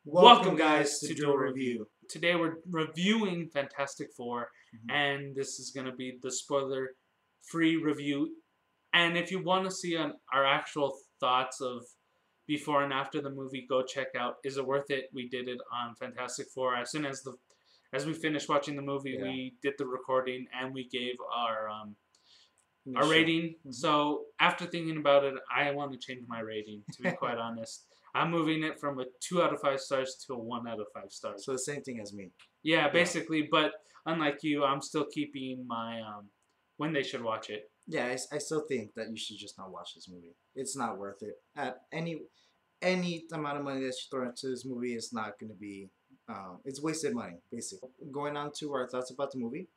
Welcome, guys, to Duel Review. Today we're reviewing Fantastic Four, and this is going to be the spoiler-free review. And if you want to see our actual thoughts of before and after the movie, go check out Is It Worth It? We did it on Fantastic Four. As soon as we finished watching the movie, we did the recording and we gave our rating. So after thinking about it, I want to change my rating, to be quite honest. I'm moving it from a 2 out of 5 stars to a 1 out of 5 stars. So the same thing as me. Yeah, basically. Yeah. But unlike you, I'm still keeping my when they should watch it. Yeah, I still think that you should just not watch this movie. It's not worth it. At any amount of money that you throw into this movie is not going to be. It's wasted money, basically. Going on to our thoughts about the movie.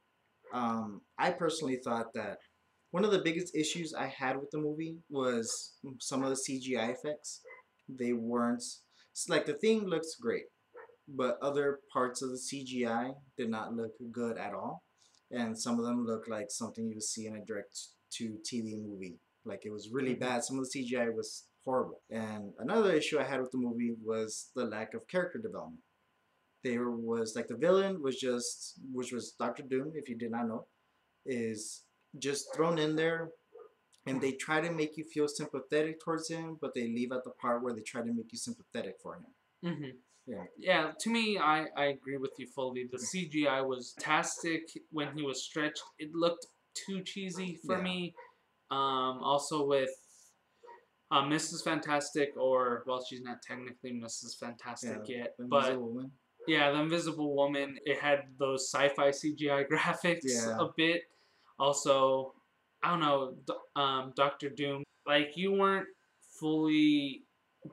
I personally thought that one of the biggest issues I had with the movie was some of the CGI effects. They weren't. It's like the thing looks great, but other parts of the CGI did not look good at all, and some of them look like something you would see in a direct-to-TV movie. Like it was really bad. Some of the CGI was horrible. And another issue I had with the movie was the lack of character development. There was like the villain was just, which was Doctor Doom, if you did not know, is just thrown in there, and they try to make you feel sympathetic towards him, but they leave at the part where they try to make you sympathetic for him. Yeah, to me, I agree with you fully. The CGI was fantastic when he was stretched. It looked too cheesy for me. Also with Mrs. Fantastic, or, well, she's not technically Mrs. Fantastic yet, but Woman. Yeah, the Invisible Woman, it had those sci-fi CGI graphics a bit. Also, I don't know, Doctor Doom, like, you weren't fully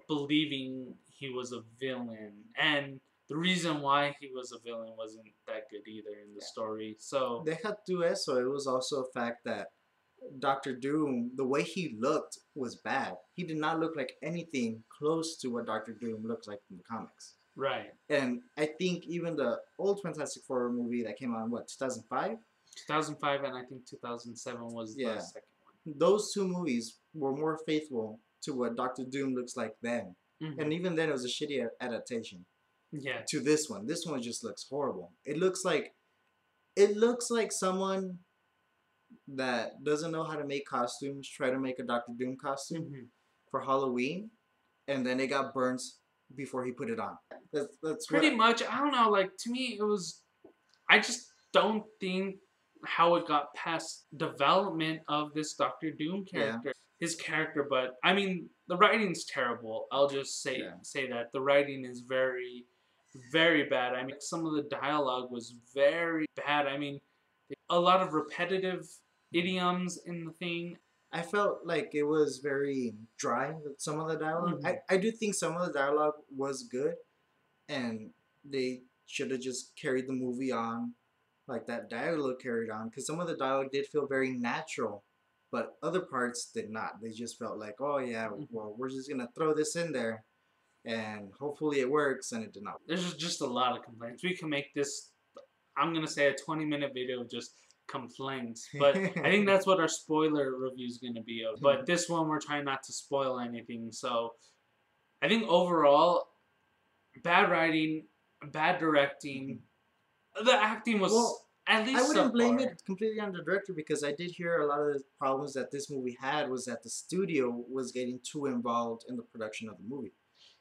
believing he was a villain, and the reason why he was a villain wasn't that good either in the story. So they had to eso. It was also a fact that Doctor Doom, the way he looked was bad. He did not look like anything close to what Doctor Doom looks like in the comics. Right. And I think even the old Fantastic Four movie that came out in, what, 2005? 2005, and I think 2007 was the second one. Those two movies were more faithful to what Doctor Doom looks like then. And even then, it was a shitty adaptation. Yeah. To this one. This one just looks horrible. It looks like someone that doesn't know how to make costumes try to make a Doctor Doom costume for Halloween, and then it got burnt before he put it on. That's pretty much. I don't know. Like, to me, it was. I just don't think how it got past development of this Doctor Doom character. His character, but I mean, the writing's terrible. I'll just say that the writing is very, very bad. I mean, some of the dialogue was very bad. I mean, a lot of repetitive idioms in the thing. I felt like it was very dry with some of the dialogue. I do think some of the dialogue was good, and they should have just carried the movie on like that dialogue carried on, because some of the dialogue did feel very natural, but other parts did not. They just felt like, oh yeah, well, we're just gonna throw this in there and hopefully it works, and it did not. There's just a lot of complaints. We can make this, I'm gonna say, a 20-minute video of just complaints, but I think that's what our spoiler review is gonna be of. But this one, we're trying not to spoil anything, so I think overall, bad writing, bad directing. The acting was at least. I wouldn't blame it completely on the director, because I did hear a lot of the problems that this movie had was that the studio was getting too involved in the production of the movie.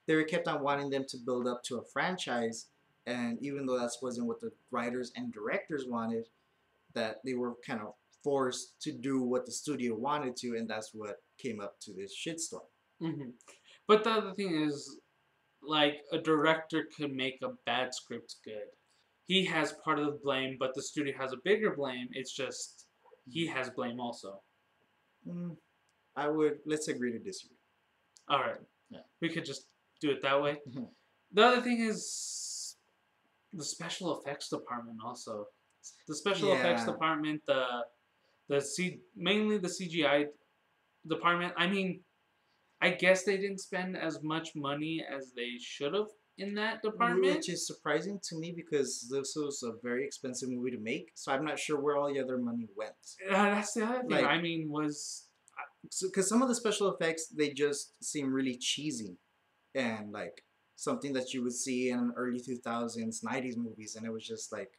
They kept on wanting them to build up to a franchise, and even though that wasn't what the writers and directors wanted, that they were kind of forced to do what the studio wanted to, and that's what came up to this shitstorm. But the other thing is, like, a director could make a bad script good. He has part of the blame, but the studio has a bigger blame. It's just he has blame also. Let's agree to disagree. All right. Yeah. We could just do it that way. The other thing is the special effects department also. The special effects department, mainly the CGI department. I mean, I guess they didn't spend as much money as they should have in that department. Which is surprising to me, because this was a very expensive movie to make, so I'm not sure where all the other money went. That's the other thing. Like, I mean, because some of the special effects, they just seem really cheesy, and like something that you would see in early 2000s, 90s movies, and it was just like,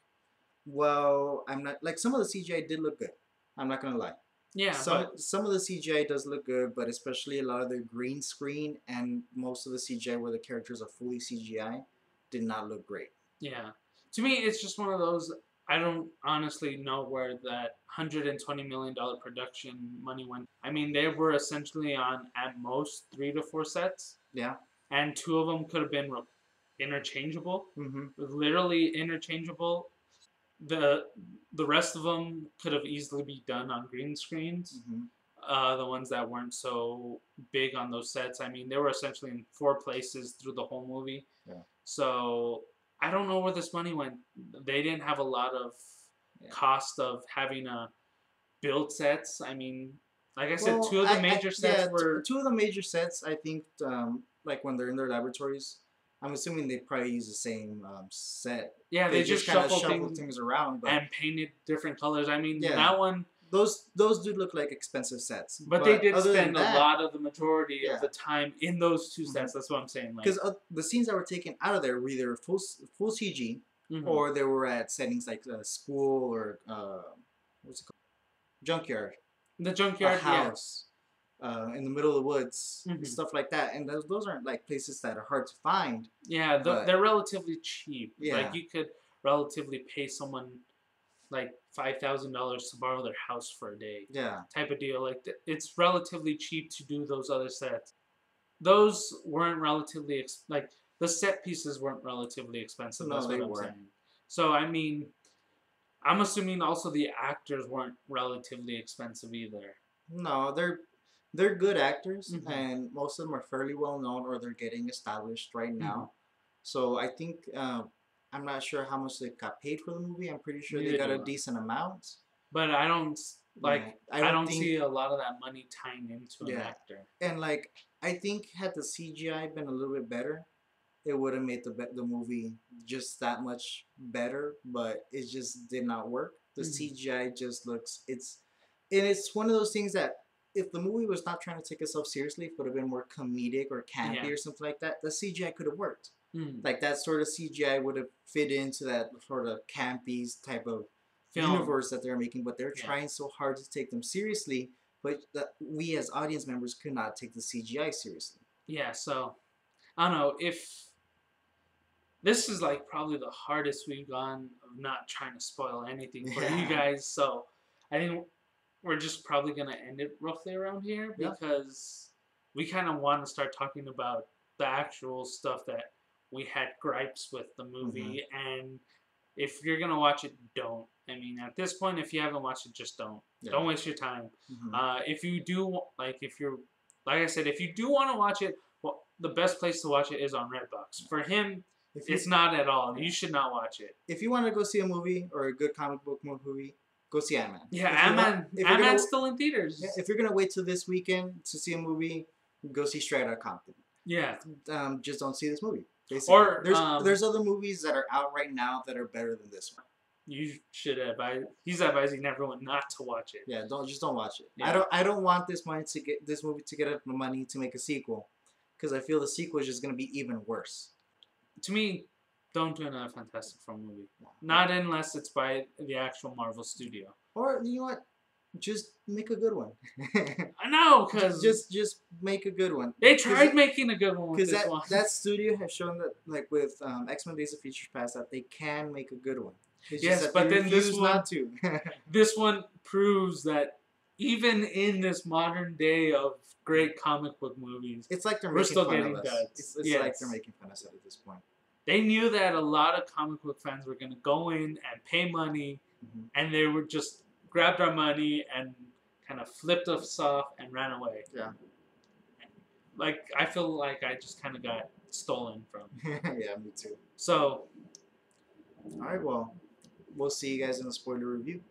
well, I'm not like some of the CGI did look good. I'm not gonna lie. Yeah, but Some of the CGI does look good, but especially a lot of the green screen and most of the CGI where the characters are fully CGI did not look great. yeah, to me, it's just one of those. I don't honestly know where that $120 million production money went. I mean, they were essentially on at most 3 to 4 sets, Yeah. and two of them could have been interchangeable, Mm-hmm. literally interchangeable. The the rest of them could have easily be done on green screens. Mm-hmm. The ones that weren't so big on those sets. I mean, they were essentially in 4 places through the whole movie. Yeah. So I don't know where this money went. They didn't have a lot of cost of having a build sets. I mean, like I said, Well, two of the major sets yeah, were. two of the major sets. I think, like when they're in their laboratories, I'm assuming they probably use the same set. Yeah, They they just kind of shuffled shuffle things things around, but and painted different colors. I mean, yeah, that one. those do look like expensive sets. But they did other than spend a that, lot of the majority yeah, of the time in those two mm-hmm. sets. That's what I'm saying. Like, because the scenes that were taken out of there were either full CG, mm-hmm. or they were at settings like school or what's it called, junkyard, the junkyard, a house. In the middle of the woods, Mm-hmm. stuff like that, and those aren't like places that are hard to find. Yeah, they're relatively cheap. Yeah. Like you could relatively pay someone like $5,000 to borrow their house for a day. Yeah. Type of deal. Like it's relatively cheap to do those other sets. Those weren't relatively like the set pieces weren't relatively expensive. No, That's what they I'm weren't. saying. So I mean, I'm assuming also the actors weren't relatively expensive either. No, they're good actors, Mm-hmm. and most of them are fairly well known or they're getting established right now. Mm-hmm. So I think I'm not sure how much they got paid for the movie. I'm pretty sure Neither they got do a I. decent amount. But I don't like. Yeah, I don't think, see a lot of that money tying into an actor. And like I think had the CGI been a little bit better, it would have made the movie just that much better. But it just did not work. The CGI just looks it's one of those things that if the movie was not trying to take itself seriously, if it would have been more comedic or campy or something like that, the CGI could have worked. Like that sort of CGI would have fit into that sort of campy type of universe that they're making, but they're trying so hard to take them seriously, but we as audience members could not take the CGI seriously. Yeah, so I don't know if this is like probably the hardest we've gone of not trying to spoil anything for you guys. So I think we're just probably gonna end it roughly around here because we kind of want to start talking about the actual stuff that we had gripes with the movie. And if you're gonna watch it, don't. I mean, at this point, if you haven't watched it, just don't. Don't waste your time. If you do, like I said, if you do want to watch it, well, the best place to watch it is on Redbox. For him, it's not at all. You should not watch it. If you want to go see a movie or a good comic book movie, go see Ant-Man. Yeah, Ant-Man's still in theaters. Yeah, if you're gonna wait till this weekend to see a movie, go see Straight Outta Compton. Yeah. Just don't see this movie. Basically. Or there's other movies that are out right now that are better than this one. You should advise. He's advising everyone not to watch it. Yeah, don't watch it. Yeah. I don't want this movie to get money to make a sequel, because I feel the sequel is just gonna be even worse. To me, don't do another Fantastic Four movie. Not unless it's by the actual Marvel studio. Or you know what? Just make a good one. I know, because just make a good one. They tried making a good one with this one. That studio has shown that, like with X-Men: Days of Future Past, that they can make a good one. It's yes, but then this one, not to. This one proves that even in this modern day of great comic book movies, it's like we're still getting duds. It's like they're making fun of us at this point. They knew that a lot of comic book fans were going to go in and pay money, and they were just grabbed our money and kind of flipped us off and ran away. Yeah. Like, I feel like I just kind of got stolen from. Yeah, me too. So. All right, well, we'll see you guys in the spoiler review.